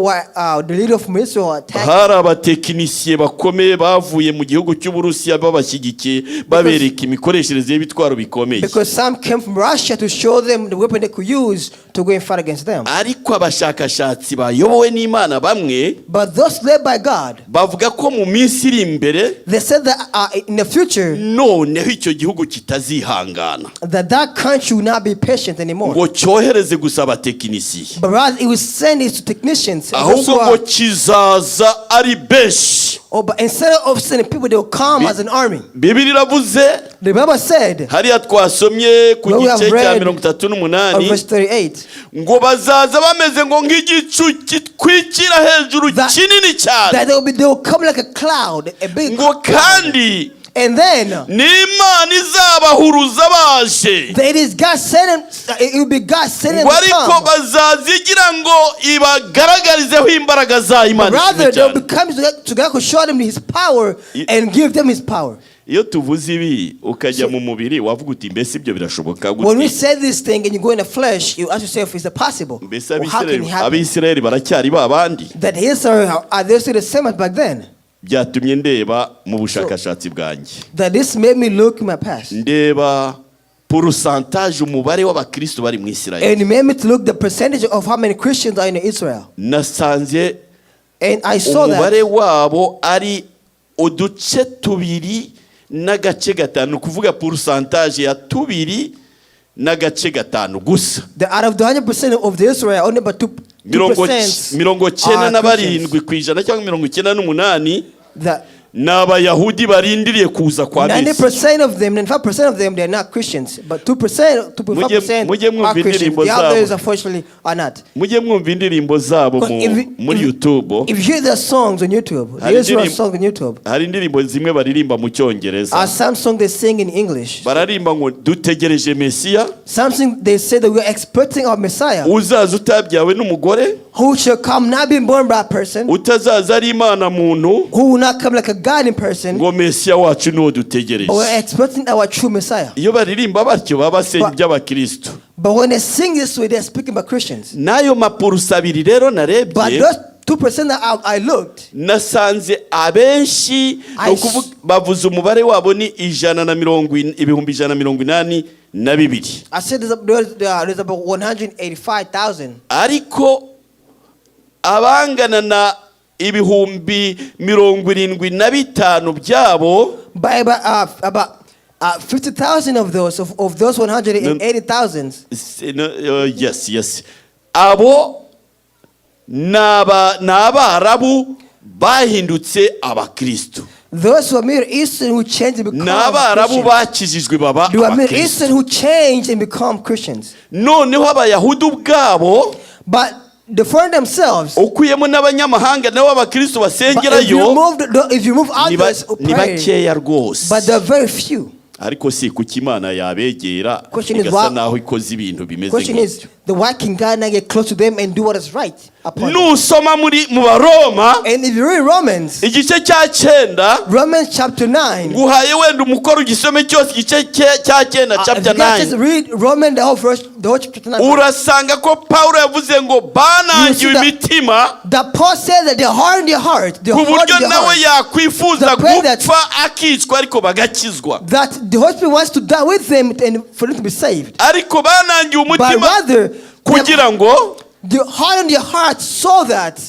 [SPEAKER 2] of Israel attacked.
[SPEAKER 1] Hari abatekinisiye bakomeye bavuye mu gihugu cy'Uburusiya babashyigikiye babereka imikoreshereze y'ibitwaro bikomeye.
[SPEAKER 2] Because some came from Russia to show them the weapon they could use to go and fight against them.
[SPEAKER 1] Ariko abashakashatsi bayobowe n'Imana bamwe,
[SPEAKER 2] but those led by God,
[SPEAKER 1] bavuga ko mu minsi iri imbere,
[SPEAKER 2] they said that in the future,
[SPEAKER 1] noneho icyo gihugu kitazihangana.
[SPEAKER 2] That country will not be patient anymore.
[SPEAKER 1] Ngo cyohereze gusa abatekinisiye.
[SPEAKER 2] But rather it will send it to technicians.
[SPEAKER 1] Ahubwo ngo kizaza ari benshi.
[SPEAKER 2] But instead of sending people, they will come as an army.
[SPEAKER 1] Bibiri iravuze.
[SPEAKER 2] The Bible said.
[SPEAKER 1] Hariya twasomye ku gice cya 38.
[SPEAKER 2] Verse 38.
[SPEAKER 1] Ngo bazaza bameze ngo nk'igicu kitwikira hejuru kinini cyane.
[SPEAKER 2] That they will come like a cloud, a big.
[SPEAKER 1] Ngo kandi.
[SPEAKER 2] And then
[SPEAKER 1] n'Imana izabahuruza baje.
[SPEAKER 2] It is God sending. It will be God sending them.
[SPEAKER 1] Ariko bazazigira ngo ibagaragarizeho imbaraga za Imana.
[SPEAKER 2] Rather they will come to God to show them His power and give them His power.
[SPEAKER 1] Iyo tuvuze ibi ukajya mu mubiri wavuga uti mbese ibyo birashoboka gute?
[SPEAKER 2] When we say this thing and you go in the flesh, you ask yourself, is it possible? How can it happen?
[SPEAKER 1] Abisirayeli baracyari babandi.
[SPEAKER 2] That Israel are they still the same as back then?
[SPEAKER 1] Byatumye ndeba mu bushakashatsi bwanjye.
[SPEAKER 2] That this made me look in my past.
[SPEAKER 1] Ndeba pourcentage umubare w'abakristo bari mu Isirayeli.
[SPEAKER 2] And it made me to look the percentage of how many Christians are in Israel.
[SPEAKER 1] Nasanze
[SPEAKER 2] and I saw that
[SPEAKER 1] umubare wabo ari uduce tubiri n'agace gatanu, kuvuga pourcentage ya tubiri n'agace gatanu gusa.
[SPEAKER 2] Out of the 100% of the Israel, only about 2%.
[SPEAKER 1] 97% cyangwa 98 n'Abayahudi barindiriye kuza kwa Yesu.
[SPEAKER 2] 90% of them, 95% of them, they are not Christians, but 2%, 2.5% are Christians. The others, unfortunately, are not.
[SPEAKER 1] Mujye mwumva indirimbo zabo muri YouTube.
[SPEAKER 2] If you hear their songs on YouTube, the Israel songs on YouTube.
[SPEAKER 1] Hari indirimbo zimwe baririmba mu Cyongereza.
[SPEAKER 2] Some songs they sing in English.
[SPEAKER 1] Bararimba ngo dutegereje Mesiya.
[SPEAKER 2] Something they say that we are expecting our Messiah.
[SPEAKER 1] Uzaza utabyawe n'umugore.
[SPEAKER 2] Who shall come not being born by a person.
[SPEAKER 1] Utazaza ari Imana muntu.
[SPEAKER 2] Who will not come like a God in person.
[SPEAKER 1] Ngo Mesiya wacu no dutegereje.
[SPEAKER 2] We are expecting our true Messiah.
[SPEAKER 1] Iyo baririmba batyo baba basenga by'abakristo.
[SPEAKER 2] But when they sing this way, they are speaking about Christians.
[SPEAKER 1] Nayo mapurusa abiri rero narebye.
[SPEAKER 2] But those 2% that I looked.
[SPEAKER 1] Nasanze abenshi bavuze umubare wabo ni 182.
[SPEAKER 2] I said there's about 185,000.
[SPEAKER 1] Ariko abangana na ibihumbi 75 byabo,
[SPEAKER 2] by about 50,000 of those 180,000.
[SPEAKER 1] Yes. Abo n'Abarabu bahindutse abakristo.
[SPEAKER 2] Those who are Middle Eastern who changed and become
[SPEAKER 1] n'Abarabu bakijijwe baba
[SPEAKER 2] abakristo. They are Middle Eastern who changed and become Christians.
[SPEAKER 1] Noneho Abayahudi ubwabo,
[SPEAKER 2] but the foreign themselves,
[SPEAKER 1] ukuyemo n'abanyamahanga nabo abakristo basengerayo,
[SPEAKER 2] if you move others,
[SPEAKER 1] ni bakeya rwose.
[SPEAKER 2] But there are very few.
[SPEAKER 1] Ariko si kuki Imana yabegera igasa naho ikoze ibintu bimeze
[SPEAKER 2] nk'ibyo. the white king God now get close to them and do what is right upon them.
[SPEAKER 1] Nusoma mu Baroma
[SPEAKER 2] And if you read Romans,
[SPEAKER 1] igice cya 9
[SPEAKER 2] Romans chapter 9,
[SPEAKER 1] nguhaye wenda umukoro ugisome cyose igice cya 9
[SPEAKER 2] if
[SPEAKER 1] chapter
[SPEAKER 2] you guys just
[SPEAKER 1] 9
[SPEAKER 2] read Romans the whole verse, the whole chapter 9.
[SPEAKER 1] urasanga ko Paulo yavuze ngo banangiwe imitima
[SPEAKER 2] That Paul said that they hardened their heart, they
[SPEAKER 1] ku
[SPEAKER 2] hardened
[SPEAKER 1] buryo
[SPEAKER 2] their
[SPEAKER 1] nawe
[SPEAKER 2] heart.
[SPEAKER 1] yakwifuza
[SPEAKER 2] The prayer that-
[SPEAKER 1] gupfa akicwa ariko bagakizwa
[SPEAKER 2] That the Holy Spirit wants to die with them and for them to be saved.
[SPEAKER 1] ariko banangiwe
[SPEAKER 2] But
[SPEAKER 1] umutima
[SPEAKER 2] rather,
[SPEAKER 1] kugira ngo
[SPEAKER 2] they hardened their heart so that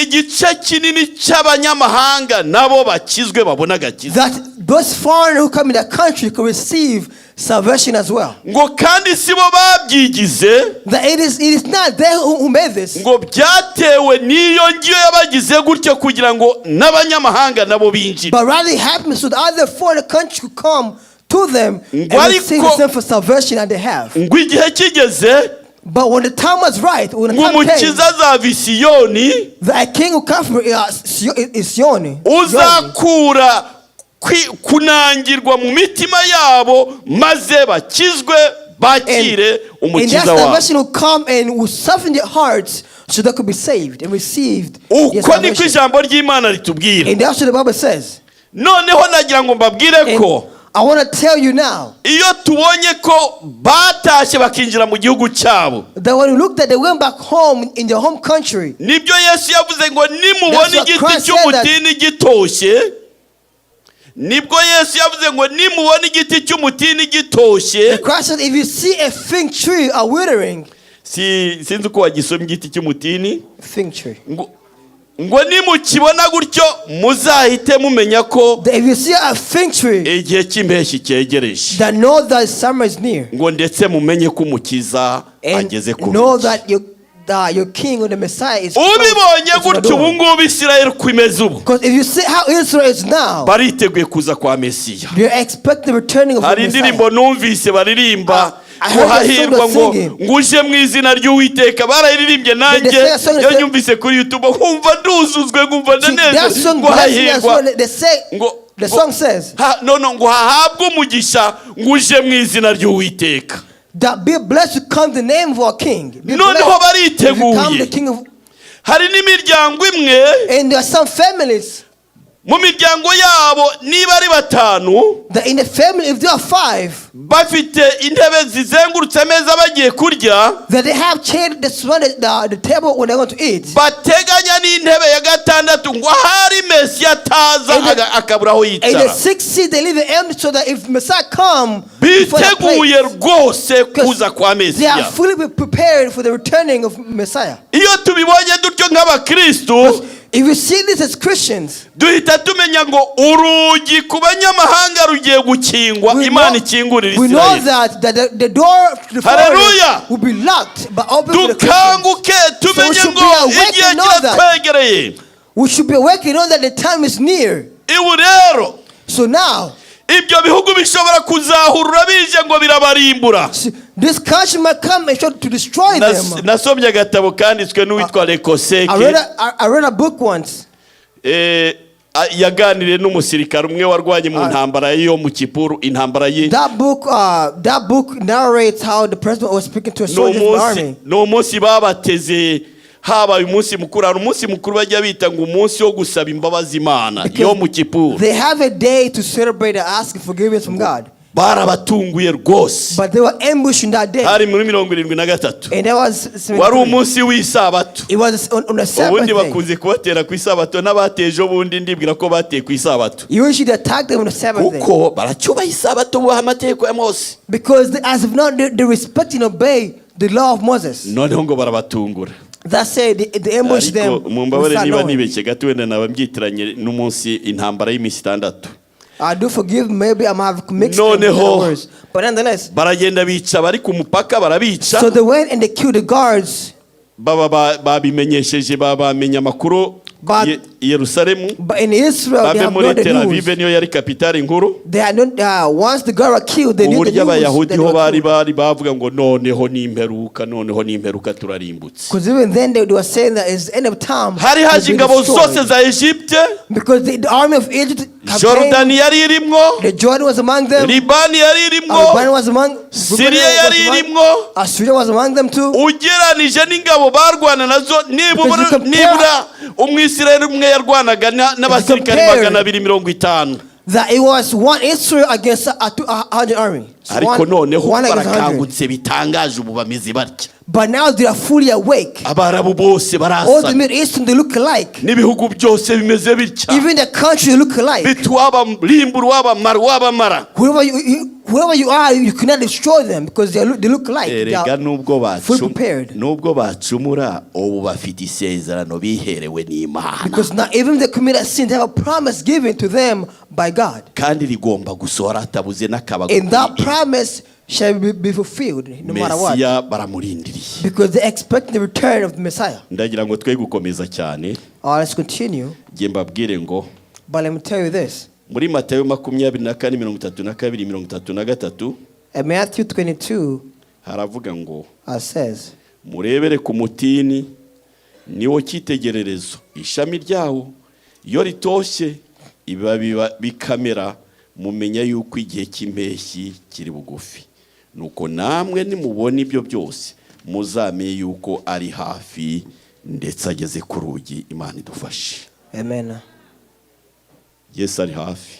[SPEAKER 1] igice kinini cy'abanyamahanga nabo bakizwe babona agakiza
[SPEAKER 2] that those foreigners who come in that country could receive salvation as well.
[SPEAKER 1] ngo kandi sibo babyigize
[SPEAKER 2] That it is not they who made this.
[SPEAKER 1] ngo byatewe n'iyo ngiyo yabagize gutyo kugira ngo n'abanyamahanga nabo binjire
[SPEAKER 2] But rather it happens so the other foreign countries could come to them and
[SPEAKER 1] Ngo
[SPEAKER 2] receive
[SPEAKER 1] ariko-
[SPEAKER 2] them for salvation that they have.
[SPEAKER 1] ngo igihe kigeze
[SPEAKER 2] But when the time was right, when the
[SPEAKER 1] ngo
[SPEAKER 2] time came,
[SPEAKER 1] umukiza azava i Siyoni
[SPEAKER 2] the king who comes from Sioni,
[SPEAKER 1] uzakura kunangirwa mu mitima yabo maze bakizwe bakire
[SPEAKER 2] and that
[SPEAKER 1] umukiza wabo
[SPEAKER 2] salvation will come and will soften their hearts so they could be saved and received their
[SPEAKER 1] uko niko
[SPEAKER 2] salvation.
[SPEAKER 1] ijambo ry'Imana ritubwira
[SPEAKER 2] And that's what the Bible says.
[SPEAKER 1] noneho nagira ngo mbabwire
[SPEAKER 2] And
[SPEAKER 1] ko
[SPEAKER 2] I want to tell you now
[SPEAKER 1] iyo tubonye ko batashye bakinjira mu gihugu cyabo
[SPEAKER 2] that when you look that they went back home in their home country,
[SPEAKER 1] nibyo Yesu yavuze ngo nimubona
[SPEAKER 2] That's what
[SPEAKER 1] igiti
[SPEAKER 2] Christ said
[SPEAKER 1] cy'umutini gitoshye nibwo Yesu yavuze ngo nimubona igiti cy'umutini gitoshye
[SPEAKER 2] Christ said, if you see a fig tree are withering,
[SPEAKER 1] sinzi uko wagisoma igiti cy'umutini
[SPEAKER 2] fig tree,
[SPEAKER 1] ngo nimukibona gutyo muzahite mumenya ko
[SPEAKER 2] that if you see a fig tree,
[SPEAKER 1] igihe cy'impeshyi cyegereje
[SPEAKER 2] that know that summer is near,
[SPEAKER 1] ngo ndetse mumenye ko umukiza
[SPEAKER 2] and
[SPEAKER 1] ageze ku
[SPEAKER 2] know
[SPEAKER 1] rugi
[SPEAKER 2] that your king or the Messiah is
[SPEAKER 1] ubibonye
[SPEAKER 2] close to the
[SPEAKER 1] gutyo ubu
[SPEAKER 2] door.
[SPEAKER 1] ngubu Isirayeli uko imeze ubu
[SPEAKER 2] Because if you see how Israel is now,
[SPEAKER 1] bariteguye kuza kwa Mesiya
[SPEAKER 2] you're expecting the returning of the
[SPEAKER 1] hari indirimbo
[SPEAKER 2] Messiah.
[SPEAKER 1] numvise baririmba
[SPEAKER 2] I heard that
[SPEAKER 1] hahirwa
[SPEAKER 2] song
[SPEAKER 1] ngo
[SPEAKER 2] singing.
[SPEAKER 1] nguje mu izina ry'Uwiteka barayiririmbye nanjye
[SPEAKER 2] They say a song
[SPEAKER 1] iyo
[SPEAKER 2] that-
[SPEAKER 1] nyumvise kuri YouTube nkumva nduzuzwe nkumva
[SPEAKER 2] See, that
[SPEAKER 1] ndanezwe
[SPEAKER 2] song
[SPEAKER 1] ngo
[SPEAKER 2] bless me as
[SPEAKER 1] hahirwa
[SPEAKER 2] well. They say the song says
[SPEAKER 1] ngo hahabwe umugisha nguje mu izina ry'Uwiteka
[SPEAKER 2] that be blessed to come the name of our king. Be
[SPEAKER 1] noneho
[SPEAKER 2] blessed to become the
[SPEAKER 1] bariteguye
[SPEAKER 2] king of.
[SPEAKER 1] hari n'imiryango imwe
[SPEAKER 2] And there are some families
[SPEAKER 1] mu miryango yabo niba ari 5
[SPEAKER 2] that in the family, if there are 5,
[SPEAKER 1] bafite intebe zizengurutse ameza bagiye kurya
[SPEAKER 2] that they have chairs that surround the table when they want to eat.
[SPEAKER 1] bateganya n'intebe ya 6 ngo hari Mesiya ataza akabura aho
[SPEAKER 2] In the
[SPEAKER 1] yicara
[SPEAKER 2] 6th seat, they leave it empty so that if Messiah come, before that
[SPEAKER 1] biteguye
[SPEAKER 2] place,
[SPEAKER 1] rwose kuza kwa
[SPEAKER 2] they are
[SPEAKER 1] Mesiya
[SPEAKER 2] fully prepared for the returning of Messiah.
[SPEAKER 1] iyo tubibonye dutyo nk'abakristo
[SPEAKER 2] If you see this as Christians,
[SPEAKER 1] duhita tumenya ngo urugi ku banyamahanga rugiye gukingwa Imana ikingurira
[SPEAKER 2] we know
[SPEAKER 1] Isirayeli
[SPEAKER 2] that the door to the
[SPEAKER 1] Hallelujah.
[SPEAKER 2] foreigner will be locked, but open to the Christians.
[SPEAKER 1] dukanguke tumenye
[SPEAKER 2] should
[SPEAKER 1] ngo
[SPEAKER 2] be awake
[SPEAKER 1] igihe
[SPEAKER 2] and know that.
[SPEAKER 1] kiratwegereye
[SPEAKER 2] We should be awake and know that the time is near.
[SPEAKER 1] ibu rero
[SPEAKER 2] So now,
[SPEAKER 1] ibyo bihugu bishobora kuzahurura bije ngo birabarimbura
[SPEAKER 2] this country might come and try to destroy them.
[SPEAKER 1] nasomye agatabo kanditswe n'uwitwa Lekoseke
[SPEAKER 2] I read a book once.
[SPEAKER 1] yaganiriye n'umusirikare umwe warwanye mu ntambara yo mu Kipuru intambara ye
[SPEAKER 2] That book narrates how the president was speaking to a soldier in the army.
[SPEAKER 1] no munsi babateze habaye umunsi mukuru hari umunsi mukuru bajya bita ngo umunsi wo gusaba imbabazi Imana yo mu Kipuru
[SPEAKER 2] They have a day to celebrate and ask forgiveness from God.
[SPEAKER 1] barabatunguye rwose
[SPEAKER 2] But they were ambushed in that day.
[SPEAKER 1] hari muri 73
[SPEAKER 2] And that was
[SPEAKER 1] wari umunsi w'isabato
[SPEAKER 2] it was on a Sabbath
[SPEAKER 1] ubundi
[SPEAKER 2] day.
[SPEAKER 1] bakunze kubatera ku isabato n'abateje ubundi ndibwira ko bateye ku isabato
[SPEAKER 2] Usually they attack them on a Sabbath day.
[SPEAKER 1] kuko baracyubaha isabato bubaha amategeko ya Mose
[SPEAKER 2] Because as of now, they respect and obey the law of Moses.
[SPEAKER 1] noneho ngo barabatungura
[SPEAKER 2] That said, they ambush them.
[SPEAKER 1] ariko mumbabare
[SPEAKER 2] without
[SPEAKER 1] niba
[SPEAKER 2] knowing.
[SPEAKER 1] nibeshye gato wenda nabambyitiranye n'umunsi intambara y'imisi 6
[SPEAKER 2] I do forgive. Maybe I might have mixed
[SPEAKER 1] No,
[SPEAKER 2] them with
[SPEAKER 1] no.
[SPEAKER 2] the words. But nonetheless,
[SPEAKER 1] baragenda bica bari ku mupaka barabica
[SPEAKER 2] so they went and they killed the guards.
[SPEAKER 1] babimenyesheje babamenya amakuru
[SPEAKER 2] But-
[SPEAKER 1] i Yerusalemu
[SPEAKER 2] But in Israel, they
[SPEAKER 1] babe
[SPEAKER 2] have
[SPEAKER 1] muri
[SPEAKER 2] not the
[SPEAKER 1] Tel
[SPEAKER 2] news.
[SPEAKER 1] Aviv niyo yari kapitali nkuru
[SPEAKER 2] They had not. Once the guards were killed, they knew the
[SPEAKER 1] uburyo
[SPEAKER 2] news.
[SPEAKER 1] abayahudi ho bari bavuga ngo noneho n'imperuka turarimbutse
[SPEAKER 2] Because even then they were saying that it's the end of time.
[SPEAKER 1] hari
[SPEAKER 2] we'll
[SPEAKER 1] haje
[SPEAKER 2] be
[SPEAKER 1] ingabo
[SPEAKER 2] destroyed.
[SPEAKER 1] zose za Egypte
[SPEAKER 2] Because the army of Egypt
[SPEAKER 1] Jordan yari irimwo,
[SPEAKER 2] The Jordan was among them.
[SPEAKER 1] Libani yari irimwo,
[SPEAKER 2] Liban was among.
[SPEAKER 1] Syria yari irimwo.
[SPEAKER 2] Assyria was among them too.
[SPEAKER 1] Ugeranije n'ingabo barwana nazo nibura umwisirayeli umwe yarwanaga n'abasirikari 250.
[SPEAKER 2] That it was one Israel against 100 army.
[SPEAKER 1] Ariko noneho barakangutse bitangaje ubu bamize batya.
[SPEAKER 2] But now they are fully awake.
[SPEAKER 1] Abarabu bose barasa.
[SPEAKER 2] All the Middle Eastern, they look alike.
[SPEAKER 1] N'ibihugu byose bimeze bitya.
[SPEAKER 2] Even the countries look alike.
[SPEAKER 1] Bitwaba limburu waba mara.
[SPEAKER 2] Whoever you are, you cannot destroy them because they look alike. They are fully prepared.
[SPEAKER 1] Nubwo bacumura ubu bafite isezerano biherewe n'Imana.
[SPEAKER 2] Because now even if they commit a sin, they have a promise given to them by God.
[SPEAKER 1] Kandi rigomba gusohora atabuze n'akabago.
[SPEAKER 2] And that promise shall be fulfilled no matter what.
[SPEAKER 1] Mesiya baramurindiriye.
[SPEAKER 2] Because they expect the return of the Messiah.
[SPEAKER 1] Ndagira ngo twe gukomeza cyane.
[SPEAKER 2] Let's continue.
[SPEAKER 1] Ngiye mbabwire ngo.
[SPEAKER 2] But let me tell you this.
[SPEAKER 1] Muri Matayo 24:32-33
[SPEAKER 2] In Matthew 22
[SPEAKER 1] haravuga ngo
[SPEAKER 2] says,
[SPEAKER 1] murebere ku mutini niwo cyitegererezo ishami ryawo iyo ritoshye iba bikamera mumenya yuko igihe cy'impeshyi kiri bugufi nuko namwe nimubona ibyo byose muzamenye yuko ari hafi ndetse ageze ku rugi. Imana idufashe.
[SPEAKER 2] Amen.
[SPEAKER 1] Yesu ari hafi.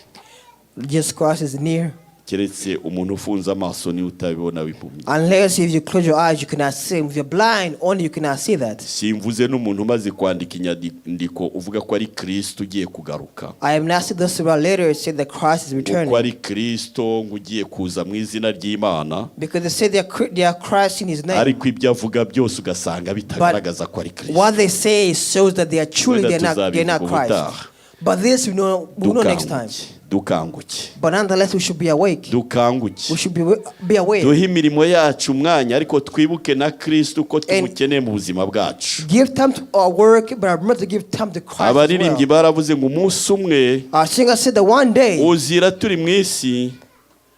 [SPEAKER 2] Jesus Christ is near.
[SPEAKER 1] Keretse umuntu ufunze amaso ni utabibona bimpumye.
[SPEAKER 2] Unless if you close your eyes you cannot see. If you're blind only you cannot see that.
[SPEAKER 1] Simvuze n'umuntu umaze kwandika inyandiko uvuga ko ari Kristo ugiye kugaruka.
[SPEAKER 2] I am not saying this about later say that Christ is returning.
[SPEAKER 1] Ko ari Kristo ngugiye kuza mu izina ry'Imana.
[SPEAKER 2] Because they say they are Christ in his name.
[SPEAKER 1] Ariko ibyo avuga byose ugasanga bitagaragaza ko ari Kristo.
[SPEAKER 2] What they say shows that they are truly they're not Christ. But this we know next time.
[SPEAKER 1] Dukanguke.
[SPEAKER 2] But nonetheless we should be awake.
[SPEAKER 1] Dukanguke.
[SPEAKER 2] We should be aware.
[SPEAKER 1] Duhe imirimo yacu umwanya ariko twibuke na Kristo ko tumukeneye mu buzima bwacu.
[SPEAKER 2] Give time to our work, but remember to give time to Christ.
[SPEAKER 1] Abaririmbyi baravuze ngo umunsi umwe.
[SPEAKER 2] Our singer said that one day.
[SPEAKER 1] Uzira turi mu isi.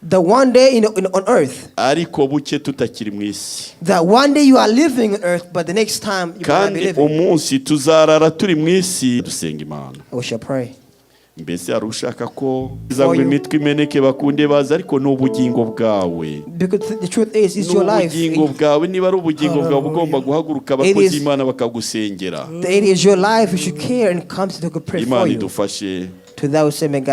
[SPEAKER 2] The one day on earth.
[SPEAKER 1] Ariko buke tutakiri mu isi.
[SPEAKER 2] That one day you are living on earth, but the next time you will be living.
[SPEAKER 1] Kandi umunsi tuzarara turi mu isi dusenga Imana.
[SPEAKER 2] We shall pray.
[SPEAKER 1] Mbese arushaka ko izangwe imitwe imeneke bakunde baza ariko n'ubugingo bwawe.
[SPEAKER 2] Because the truth is your life.
[SPEAKER 1] Ubugingo bwawe niba ari ubugingo bwawe ugomba guhaguruka abakozi Imana bakagusengera.
[SPEAKER 2] It is your life you should care and come to pray for you.
[SPEAKER 1] Imana idufashe.
[SPEAKER 2] To those who may God